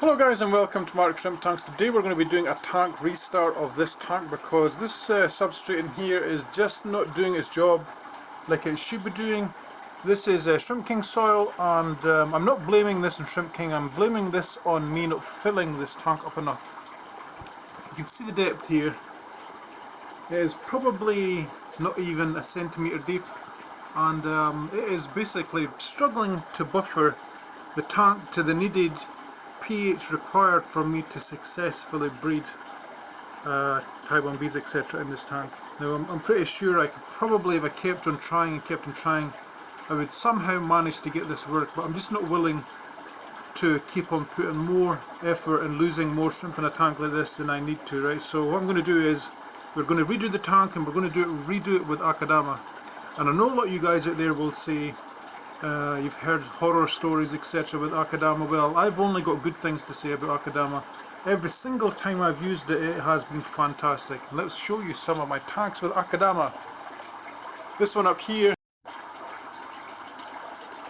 Hello guys and welcome to Mark Shrimp Tanks. Today we're going to be doing a tank restart of this tank because this substrate in here is just not doing its job like it should be doing. This is Shrimp King soil and I'm not blaming this on Shrimp King, I'm blaming this on me not filling this tank up enough. You can see the depth here. It is probably not even a centimetre deep and it is basically struggling to buffer the tank to the needed pH required for me to successfully breed Taiwan bees, etc. in this tank. Now I'm pretty sure I could probably, if I kept on trying, I would somehow manage to get this work, but I'm just not willing to keep on putting more effort and losing more shrimp in a tank like this than I need to, right? So what I'm going to do is, we're going to redo the tank and we're going to redo it with Akadama. And I know a lot of you guys out there will say, you've heard horror stories etc. with Akadama. Well, I've only got good things to say about Akadama. Every single time I've used it, it has been fantastic. Let's show you some of my tanks with Akadama. This one up here,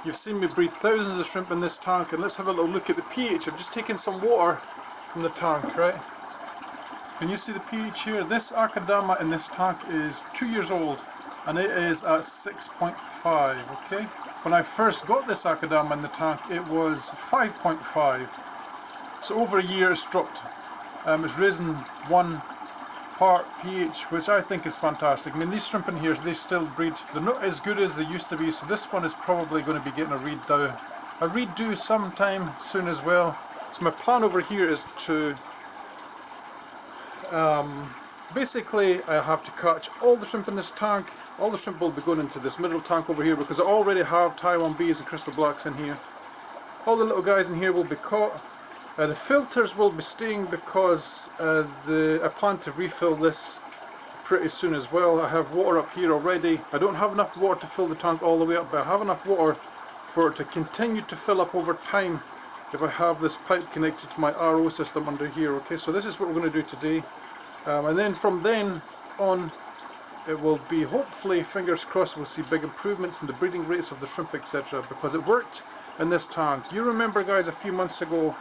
you've seen me breed thousands of shrimp in this tank, and let's have a little look at the pH. I've just taken some water from the tank, right? Can you see the pH here? This Akadama in this tank is 2 years old and it is at 6.5, okay? When I first got this Akadama in the tank, it was 5.5. So over a year it's dropped. It's risen 1 part pH, which I think is fantastic. I mean, these shrimp in here, they still breed. They're not as good as they used to be, so this one is probably going to be getting a redo sometime soon as well. So my plan over here is to basically I have to catch all the shrimp in this tank. All the shrimp will be going into this middle tank over here because I already have Taiwan bees and crystal blacks in here. All the little guys in here will be caught. The filters will be staying because I plan to refill this pretty soon as well. I have water up here already. I don't have enough water to fill the tank all the way up, but I have enough water for it to continue to fill up over time if I have this pipe connected to my RO system under here. Okay, so this is what we're going to do today. And then from then on, it will be, hopefully, fingers crossed, we'll see big improvements in the breeding rates of the shrimp, etc. because it worked in this tank. You remember, guys, a few months ago,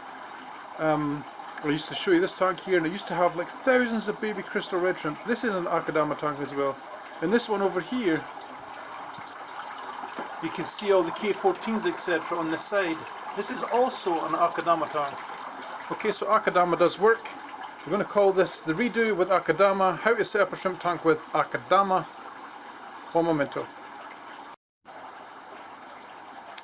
I used to show you this tank here, and it used to have like thousands of baby crystal red shrimp. This is an Akadama tank as well. And this one over here, you can see all the K14s, etc. on the side. This is also an Akadama tank. Okay, so Akadama does work. We're going to call this the redo with Akadama. How to set up a shrimp tank with Akadama. One momento.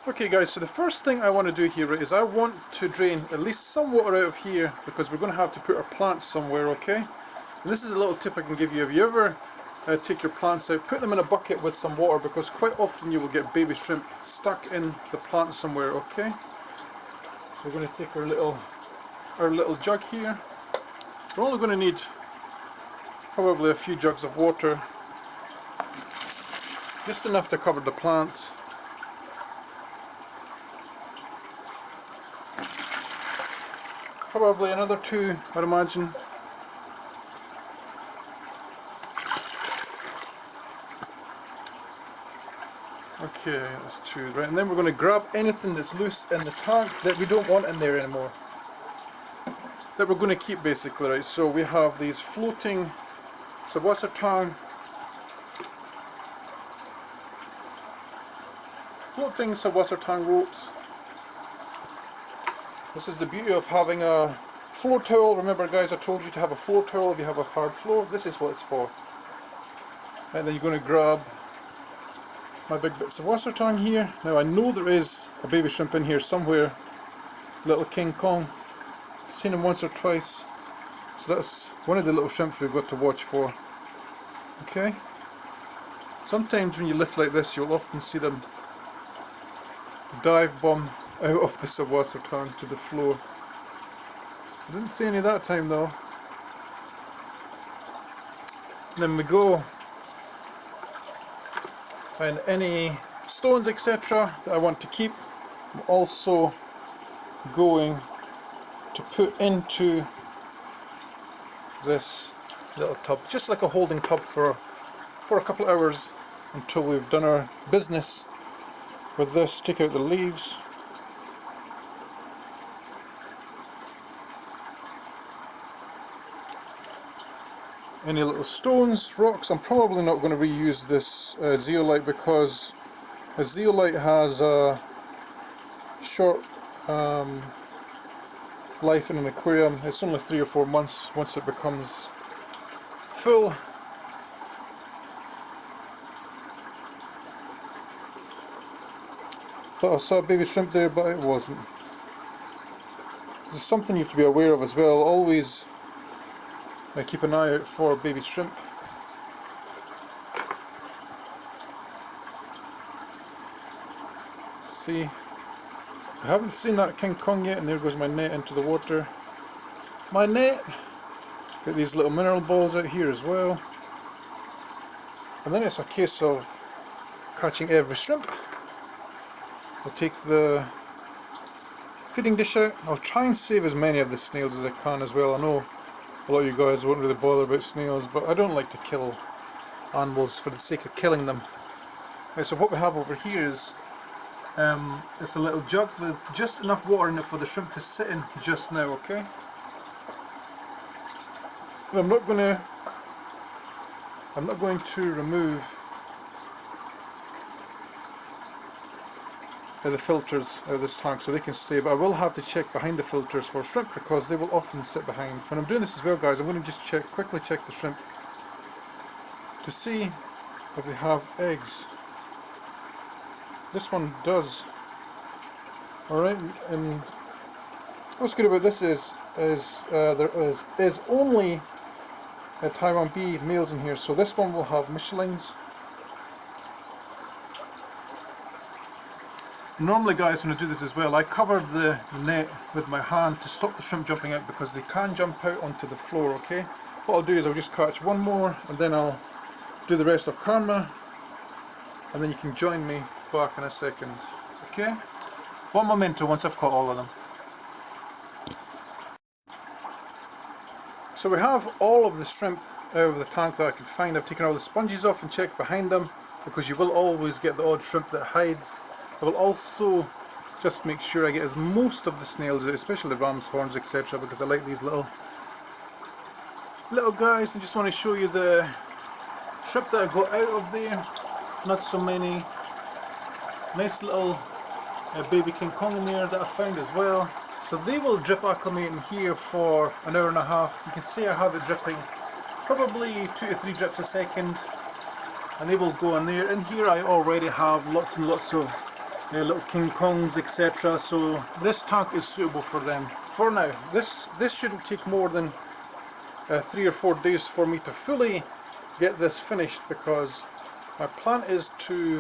Okay guys, so the first thing I want to do here, right, is I want to drain at least some water out of here because we're going to have to put our plants somewhere, okay? And this is a little tip I can give you. If you ever take your plants out, put them in a bucket with some water because quite often you will get baby shrimp stuck in the plant somewhere, okay? So we're going to take our little jug here. We're only going to need probably a few jugs of water, just enough to cover the plants. Probably another 2, I'd imagine. Okay, that's 2, right? And then we're going to grab anything that's loose in the tank that we don't want in there anymore, that we're going to keep basically, right? So we have these floating subwater tank, ropes. This is the beauty of having a floor towel. Remember guys, I told you to have a floor towel if you have a hard floor. This is what it's for. And then you're going to grab my big bits of water tongue here. Now I know there is a baby shrimp in here somewhere, little King Kong. Seen him once or twice, so that's one of the little shrimps we've got to watch for. Okay, sometimes when you lift like this you'll often see them dive bomb out of the subwater tank to the floor. I didn't see any that time though. And then we go find any stones etc. that I want to keep. I'm also going to put into this little tub, just like a holding tub for a couple of hours until we've done our business with this. Take out the leaves, any little stones, rocks. I'm probably not going to reuse this zeolite because a zeolite has a short life in an aquarium. It's only 3 or 4 months once it becomes full. Thought I saw a baby shrimp there, but it wasn't. This is something you have to be aware of as well. Always keep an eye out for baby shrimp. See, I haven't seen that King Kong yet, and there goes my net into the water. My net! Got these little mineral balls out here as well. And then it's a case of catching every shrimp. I'll take the feeding dish out. I'll try and save as many of the snails as I can as well. I know a lot of you guys won't really bother about snails, but I don't like to kill animals for the sake of killing them. Right, so what we have over here is it's a little jug with just enough water in it for the shrimp to sit in just now, okay? And I'm not going to remove the filters out of this tank so they can stay, but I will have to check behind the filters for shrimp because they will often sit behind. When I'm doing this as well, guys, I'm going to just quickly check the shrimp to see if they have eggs. This one does. Alright, and what's good about this is there is only Taiwan bee males in here, so this one will have Michelins. Normally, guys, when I do this as well, I cover the net with my hand to stop the shrimp jumping out because they can jump out onto the floor, okay? What I'll do is I'll just catch one more and then I'll do the rest off camera and then you can join me back in a second, okay? One momento once I've caught all of them. So we have all of the shrimp out of the tank that I could find. I've taken all the sponges off and checked behind them because you will always get the odd shrimp that hides. I will also just make sure I get as most of the snails out, especially the ram's horns, etc., because I like these little guys. I just want to show you the shrimp that I got out of there. Not so many. Nice little baby King Kong in there that I found as well. So they will drip acclimate in here for an hour and a half. You can see I have it dripping probably 2 to 3 drips a second, and they will go in there. In here I already have lots and lots of little King Kongs, etc. So this tank is suitable for them. For now, this shouldn't take more than 3 or 4 days for me to fully get this finished, because my plan is to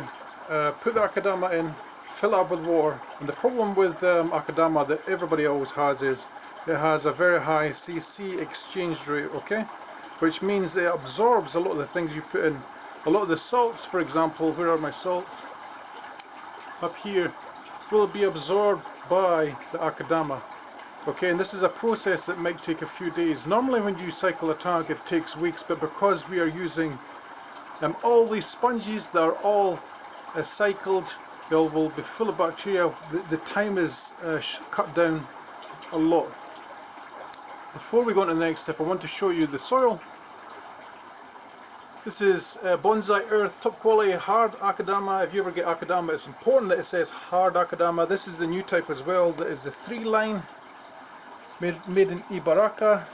put the Akadama in, fill it up with water. And the problem with Akadama that everybody always has is it has a very high CC exchange rate, okay? Which means it absorbs a lot of the things you put in. A lot of the salts, for example, where are my salts? Up here, will be absorbed by the Akadama. Okay, and this is a process that might take a few days. Normally when you cycle a tank it takes weeks, but because we are using all these sponges that are all cycled, they all will be full of bacteria, the time is cut down a lot. Before we go on to the next step, I want to show you the soil. This is Bonsai Earth, top quality, hard Akadama. If you ever get Akadama, it's important that it says hard Akadama. This is the new type as well. That is the 3-line, made in Ibaraka,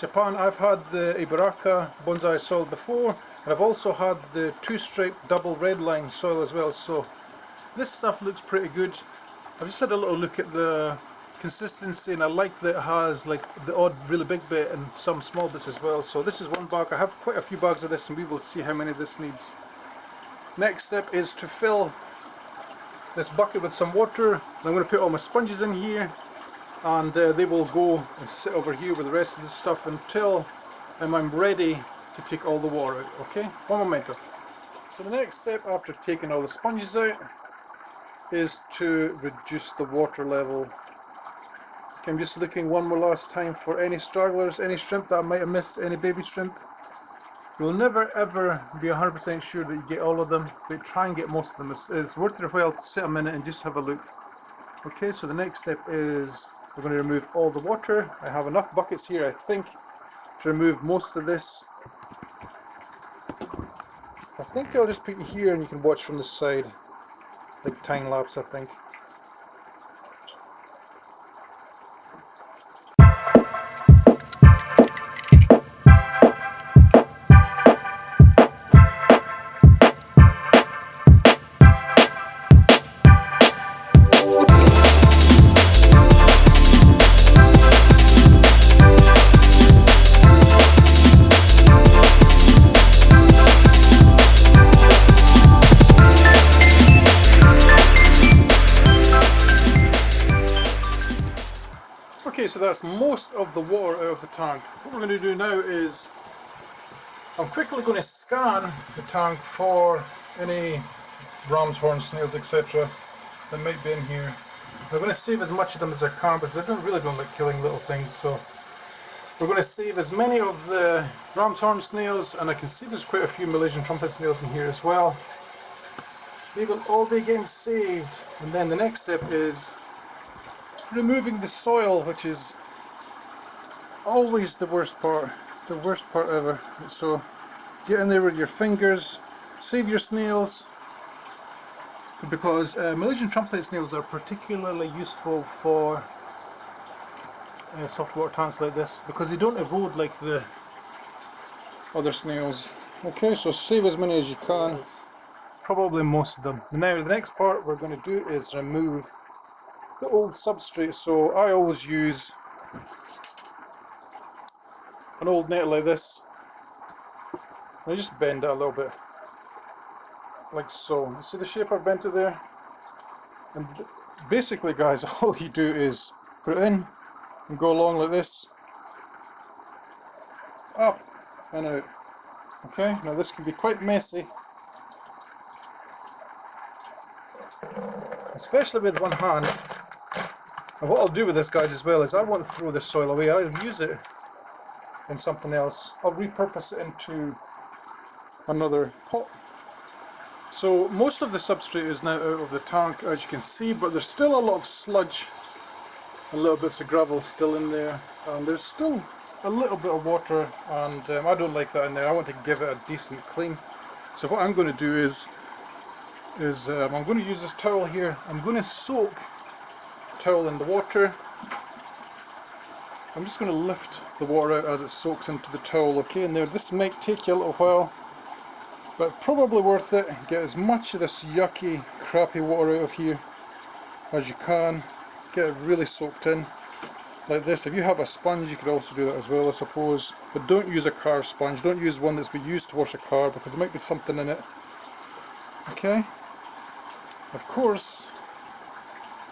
Japan. I've had the Ibaraka bonsai soil before, and I've also had the 2-stripe double red line soil as well. So this stuff looks pretty good. I've just had a little look at the consistency, and I like that it has like the odd really big bit and some small bits as well. So this is one bag. I have quite a few bags of this, and we will see how many this needs. Next step is to fill this bucket with some water. I'm going to put all my sponges in here, and they will go and sit over here with the rest of the stuff until I'm ready to take all the water out. Okay, one momento. So the next step after taking all the sponges out is to reduce the water level. Okay, I'm just looking one more last time for any stragglers, any shrimp that I might have missed, any baby shrimp. You'll never ever be 100% sure that you get all of them, but try and get most of them. It's worth your while to sit a minute and just have a look. Okay, so the next step is we're going to remove all the water. I have enough buckets here, I think, to remove most of this. I think I'll just put you here and you can watch from the side, like time lapse I think. Okay, so that's most of the water out of the tank. What we're going to do now is I'm quickly going to scan the tank for any ram's horn, snails, etc. that might be in here. I'm going to save as much of them as I can because I really don't like killing little things. So we're going to save as many of the ram's horn snails, and I can see there's quite a few Malaysian trumpet snails in here as well. They will all be getting saved, and then the next step is removing the soil, which is always the worst part ever. So get in there with your fingers, save your snails, because Malaysian trumpet snails are particularly useful for soft water tanks like this, because they don't erode like the other snails. Okay, so save as many as you can, probably most of them. Now the next part we're going to do is remove the old substrate. So I always use an old net like this. I just bend it a little bit, like so. You see the shape I bent it there? And basically, guys, all you do is put it in and go along like this, up and out. Okay, now this can be quite messy, especially with one hand. And what I'll do with this, guys, as well, is I won't throw this soil away. I'll use it in something else. I'll repurpose it into another pot. So most of the substrate is now out of the tank, as you can see, but there's still a lot of sludge and little bits of gravel still in there, and there's still a little bit of water, and I don't like that in there. I want to give it a decent clean. So what I'm going to do is I'm going to use this towel here. I'm going to soak towel in the water. I'm just going to lift the water out as it soaks into the towel. Okay, and there, this might take you a little while, but probably worth it. Get as much of this yucky, crappy water out of here as you can. Get it really soaked in, like this. If you have a sponge, you could also do that as well, I suppose. But don't use a car sponge. Don't use one that's been used to wash a car, because there might be something in it. Okay. Of course,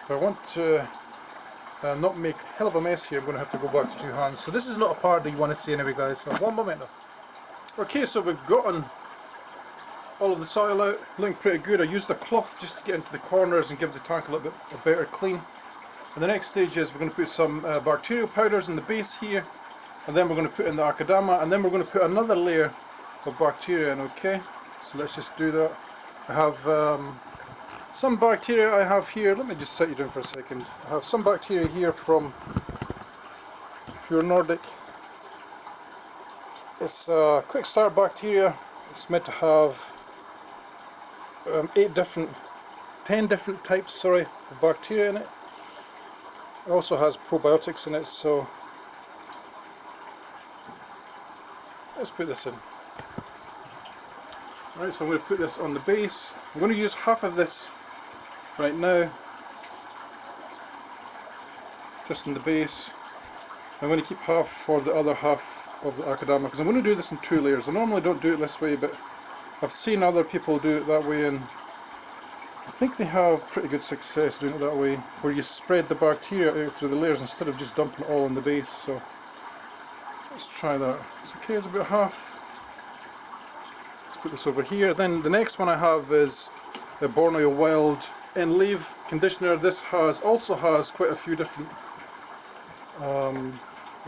if I want to not make a hell of a mess here, I'm going to have to go back to two hands. So this is not a part that you want to see anyway, guys. So one moment now. Okay, so we've gotten all of the soil out, looking pretty good. I used the cloth just to get into the corners and give the tank a little bit a better clean. And the next stage is we're going to put some bacterial powders in the base here, and then we're going to put in the Akadama, and then we're going to put another layer of bacteria in. Okay, so let's just do that. I have some bacteria I have here. Let me just set you down for a second. I have some bacteria here from Pure Nordic. It's quick start bacteria. It's meant to have 10 different types, of bacteria in it. It also has probiotics in it, so let's put this in. Alright, so I'm going to put this on the base. I'm going to use half of this right now, just in the base. I'm going to keep half for the other half of the Akadama, because I'm going to do this in 2 layers. I normally don't do it this way, but I've seen other people do it that way, and I think they have pretty good success doing it that way, where you spread the bacteria out through the layers instead of just dumping it all on the base. So let's try that. It's okay, it's about half. Let's put this over here. Then the next one I have is the Borneo Wild End-Leaf Conditioner. This also has quite a few different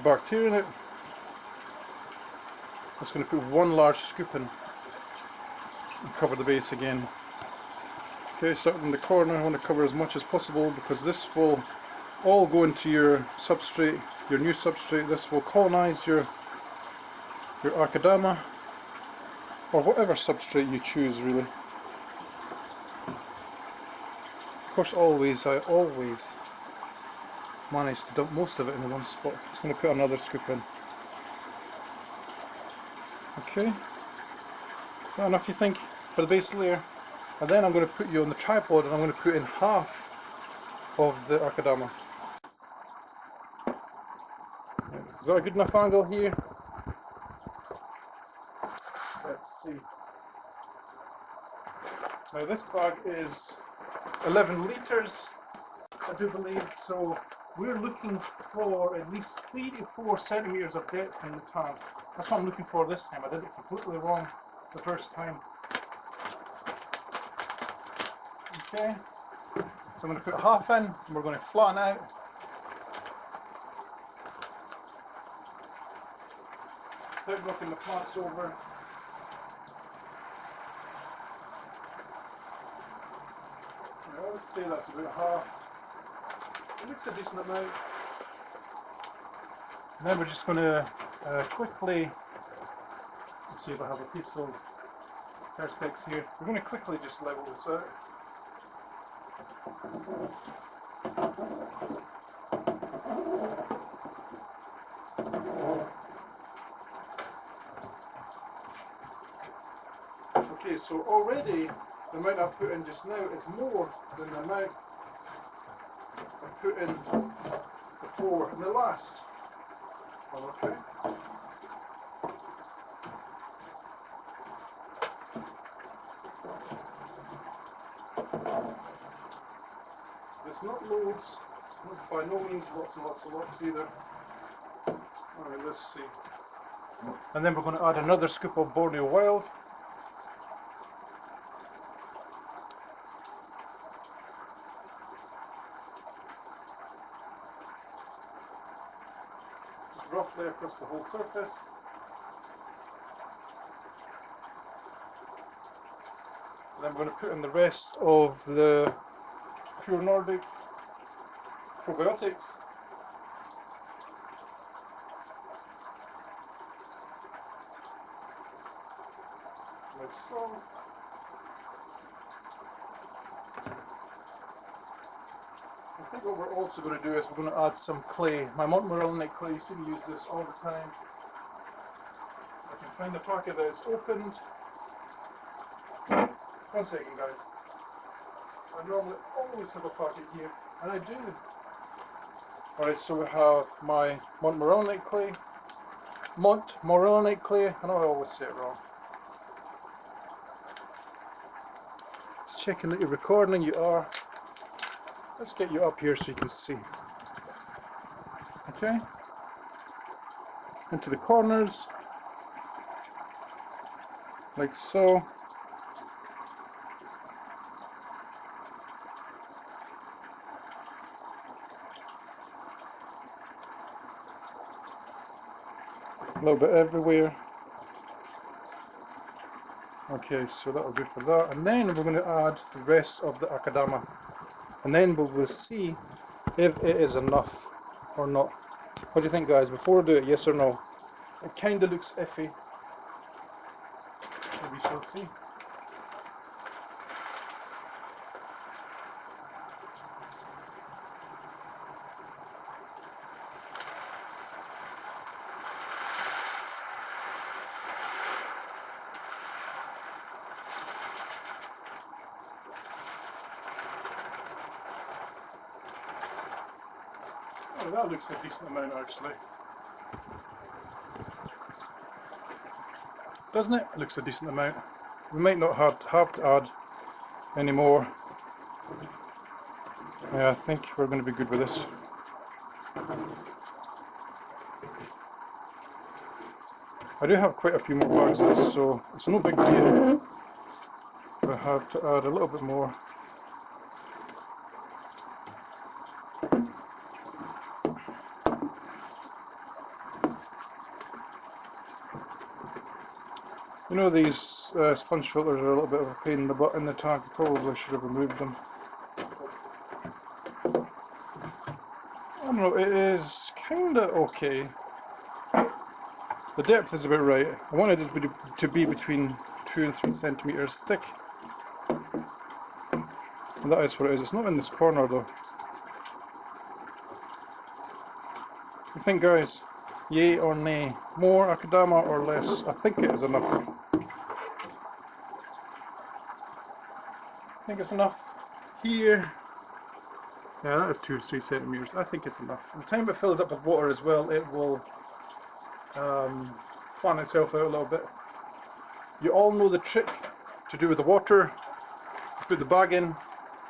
bacteria in it. I'm just going to put 1 large scoop in and cover the base again. Okay, starting in the corner, I want to cover as much as possible, because this will all go into your substrate, your new substrate. This will colonize your your Akadama, or whatever substrate you choose really. Of course I always manage to dump most of it in one spot. Just going to put another scoop in. Okay, well, enough you think for the base layer, and then I'm going to put you on the tripod and I'm going to put in half of the Akadama. Is that a good enough angle here? Let's see. Now this bag is 11 litres, I do believe, so we're looking for at least 3 to 4 centimetres of depth in the tank. That's what I'm looking for this time. I did it completely wrong the first time. Okay, so I'm going to put half in and we're going to flatten out. Without knocking the plants over. Well, let's say that's about half. It looks a decent amount. And then we're just going to quickly, let's see if I have a piece of perspex here. We're going to quickly just level this out. Okay, so already the amount I've put in just now is more than the amount I put in before in the last one. Okay. It's not loads, by no means lots and lots and lots either. Alright, let's see. And then we're going to add another scoop of Borneo Wild. Just roughly across the whole surface. And then we're going to put in the rest of the Pure Nordic probiotics. Like so. I think what we're also going to do is we're going to add some clay. My morellonite clay, you see me use this all the time. I can find the packet that is opened. 1 second, guys. I normally always have a packet here, and I do. Alright, so we have my morellonite clay. Morellonite clay. I know I always say it wrong. Just checking that you're recording, you are. Let's get you up here so you can see. Okay. Into the corners. Like so. A little bit everywhere. Okay, so that'll do for that. And then we're going to add the rest of the Akadama. And then we'll see if it is enough or not. What do you think, guys? Before I do it, yes or no? It kind of looks iffy. We shall see. Oh, that looks a decent amount actually. Doesn't it? It looks a decent amount. We might not have to add any more. Yeah, I think we're going to be good with this. I do have quite a few more bags of this, so it's no big deal. I have to add a little bit more. You know, these sponge filters are a little bit of a pain in the butt in the tank. I probably should have removed them. I don't know, it is kinda okay. The depth is about right. I wanted it to be between 2 and 3 centimeters thick. And that is what it is. It's not in this corner though. What do you think, guys? Yay or nay? More Akadama or less? I think it is enough. I think it's enough. Here. Yeah, that is 2 to 3 centimeters. I think it's enough. By the time it fills up with water as well, it will flatten itself out a little bit. You all know the trick to do with the water. You put the bag in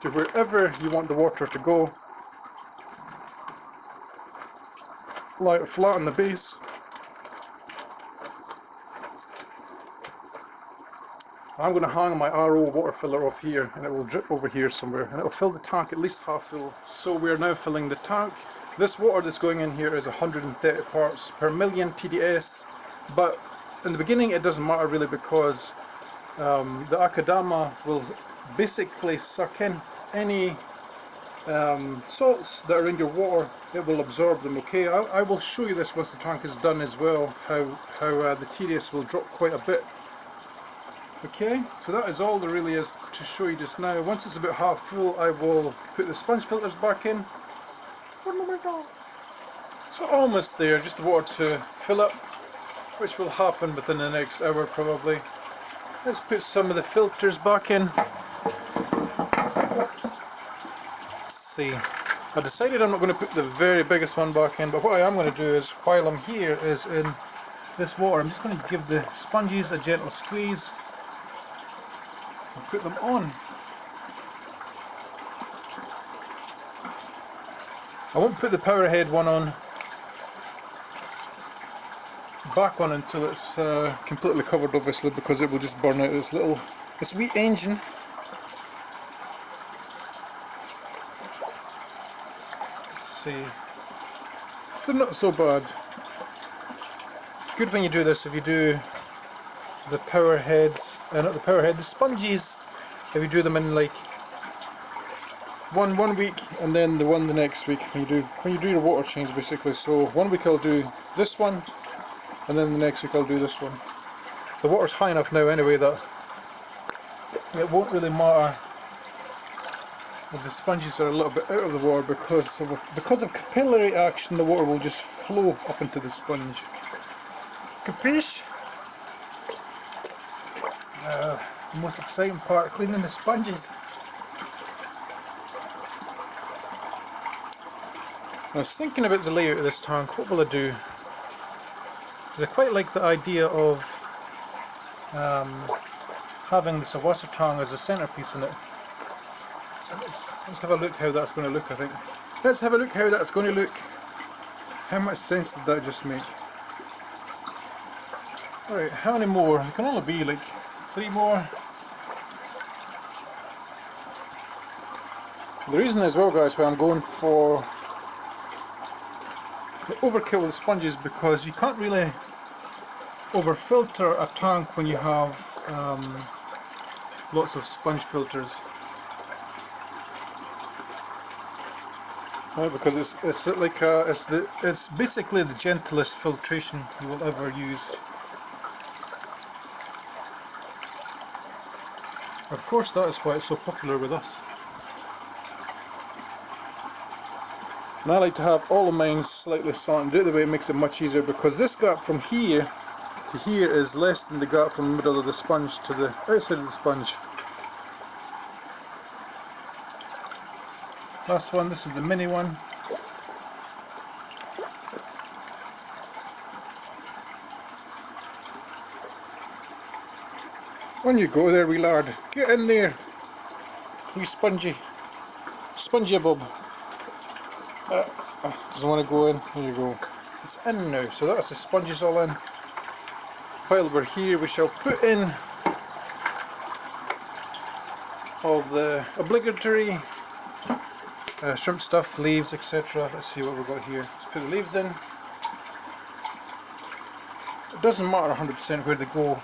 to wherever you want the water to go. Lie it flat on the base. I'm going to hang my RO water filler off here, and it will drip over here somewhere, and it will fill the tank at least half full. So we are now filling the tank. This water that's going in here is 130 parts per million TDS, but in the beginning it doesn't matter really, because the Akadama will basically suck in any salts that are in your water. It will absorb them. Okay, I will show you this once the tank is done as well, how the TDS will drop quite a bit. Okay, so that is all there really is to show you just now. Once it's about half full, I will put the sponge filters back in. So almost there, just the water to fill up, which will happen within the next hour probably. Let's put some of the filters back in. Let's see. I decided I'm not going to put the very biggest one back in, but what I am going to do is, while I'm here, is in this water, I'm just going to give the sponges a gentle squeeze. Put them on. I won't put the power head one on, back on, until it's completely covered, obviously, because it will just burn out this wee engine. Let's see. Still not so bad. It's good when you do this, if you do the power heads, not the power head, the sponges, if you do them in like one week and then the one the next week, when you do your water change basically. So 1 week I'll do this one, and then the next week I'll do this one. The water's high enough now anyway that it won't really matter if the sponges are a little bit out of the water, because of capillary action. The water will just flow up into the sponge. Capiche? The most exciting part, cleaning the sponges. I was thinking about the layout of this tank. What will I do? I quite like the idea of having the saltwater tang as a centerpiece in it. So let's have a look how that's going to look. I think. Let's have a look how that's going to look. How much sense did that just make? Alright, how many more? It can only be like 3 more. The reason as well, guys, why I'm going for the overkill with sponges, because you can't really overfilter a tank when you have lots of sponge filters. Right, because it's like it's basically the gentlest filtration you will ever use. Of course, that is why it's so popular with us. And I like to have all of mine slightly slanted out the way. It makes it much easier, because this gap from here to here is less than the gap from the middle of the sponge to the outside of the sponge. Last one, this is the mini one. On you go there, wee lad. Get in there. Wee spongy. Spongy bob. Doesn't want to go in. There you go. It's in now. So that's the sponges all in. While we're here, we shall put in all the obligatory shrimp stuff, leaves, etc. Let's see what we've got here. Let's put the leaves in. It doesn't matter 100% where they go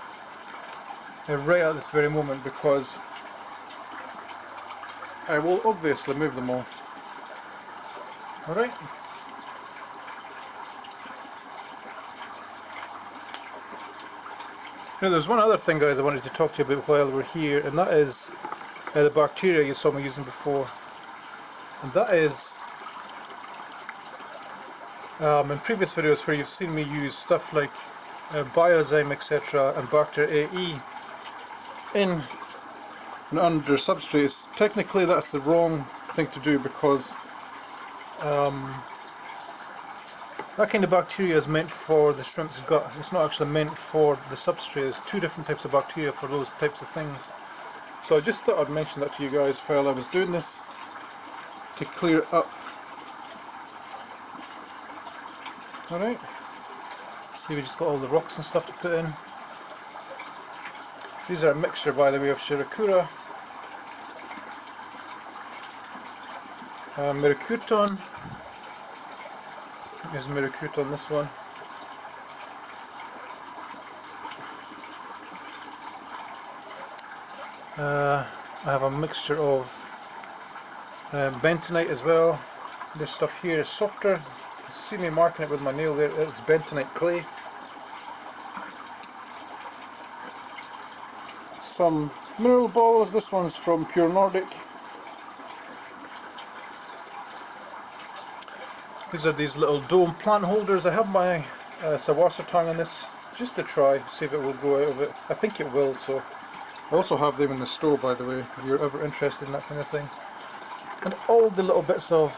right at this very moment, because I will obviously move them all. Alright. Now there's one other thing, guys, I wanted to talk to you about while we're here, and that is the bacteria you saw me using before. And that is, in previous videos where you've seen me use stuff like Biozyme, etc., and Bacter AE in and under substrates, technically that's the wrong thing to do, because that kind of bacteria is meant for the shrimp's gut. It's not actually meant for the substrate. There's two different types of bacteria for those types of things. So I just thought I'd mention that to you guys while I was doing this, to clear it up. Alright, see, we just got all the rocks and stuff to put in. These are a mixture, by the way, of Shirikura, Miracuton. There's Miracuton, this one. I have a mixture of bentonite as well. This stuff here is softer. You see me marking it with my nail there. It's bentonite clay. Some mineral balls. This one's from Pure Nordic. These are these little dome plant holders. I have my saltwater tang on this just to try, see if it will grow out of it. I think it will, so. I also have them in the store, by the way, if you're ever interested in that kind of thing. And all the little bits of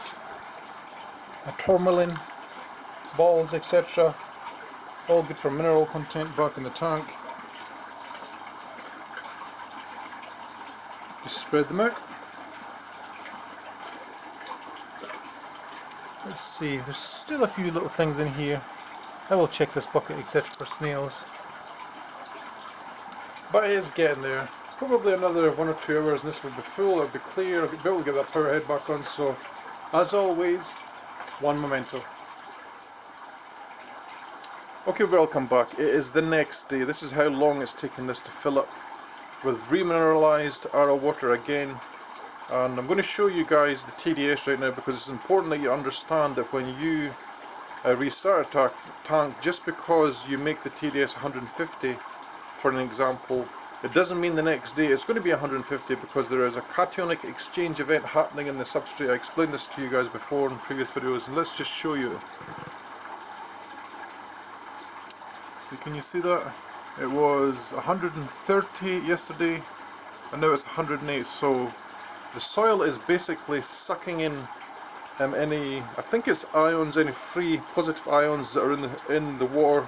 tourmaline balls, etc. All good for mineral content back in the tank. Just spread them out. Let's see, there's still a few little things in here. I will check this bucket, etc. for snails. But it is getting there. Probably another 1 or 2 hours and this will be full, it'll be clear, I'll be able to get that power head back on. So, as always, one memento. Okay, welcome back. It is the next day. This is how long it's taken this to fill up with remineralized RO water again. And I'm going to show you guys the TDS right now, because it's important that you understand that when you restart a tank, just because you make the TDS 150, for an example, it doesn't mean the next day it's going to be 150, because there is a cationic exchange event happening in the substrate. I explained this to you guys before in previous videos, and let's just show you. So can you see that? It was 130 yesterday, and now it's 108. So the soil is basically sucking in any, I think it's ions, any free positive ions that are in the water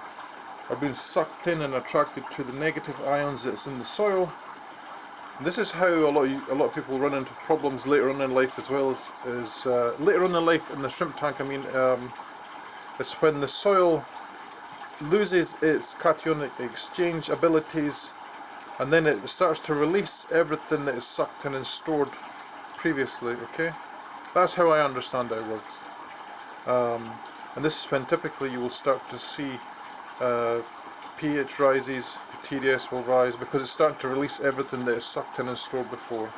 are being sucked in and attracted to the negative ions that's in the soil. And this is how a lot of people run into problems later on in life, as well as later on in life in the shrimp tank. I mean, it's when the soil loses its cationic exchange abilities, and then it starts to release everything that is sucked in and stored previously. Okay, that's how I understand how it works. And this is when typically you will start to see pH rises, TDS will rise, because it's starting to release everything that is sucked in and stored before.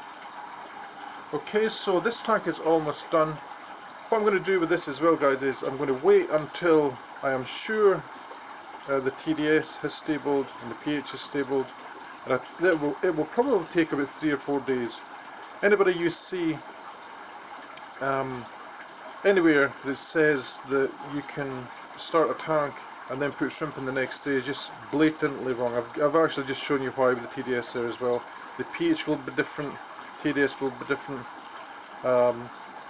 Okay, so this tank is almost done. What I'm going to do with this as well, guys, is I'm going to wait until I am sure the TDS has stabled and the pH is stabled. And it will probably take about 3 or 4 days. Anybody you see anywhere that says that you can start a tank and then put shrimp in the next day is just blatantly wrong. I've actually just shown you why with the TDS there as well. The pH will be different, TDS will be different.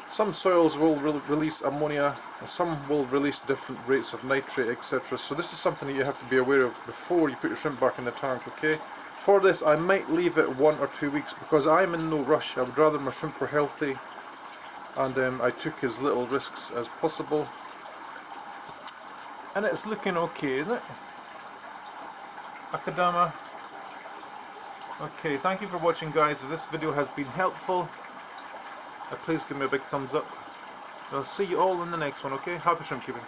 Some soils will release ammonia, and some will release different rates of nitrate, etc. So this is something that you have to be aware of before you put your shrimp back in the tank, okay? For this, I might leave it 1 or 2 weeks, because I'm in no rush. I would rather my shrimp were healthy, and I took as little risks as possible. And it's looking okay, isn't it? Akadama. Okay, thank you for watching, guys. If this video has been helpful, please give me a big thumbs up. I'll see you all in the next one, okay? Happy shrimp keeping.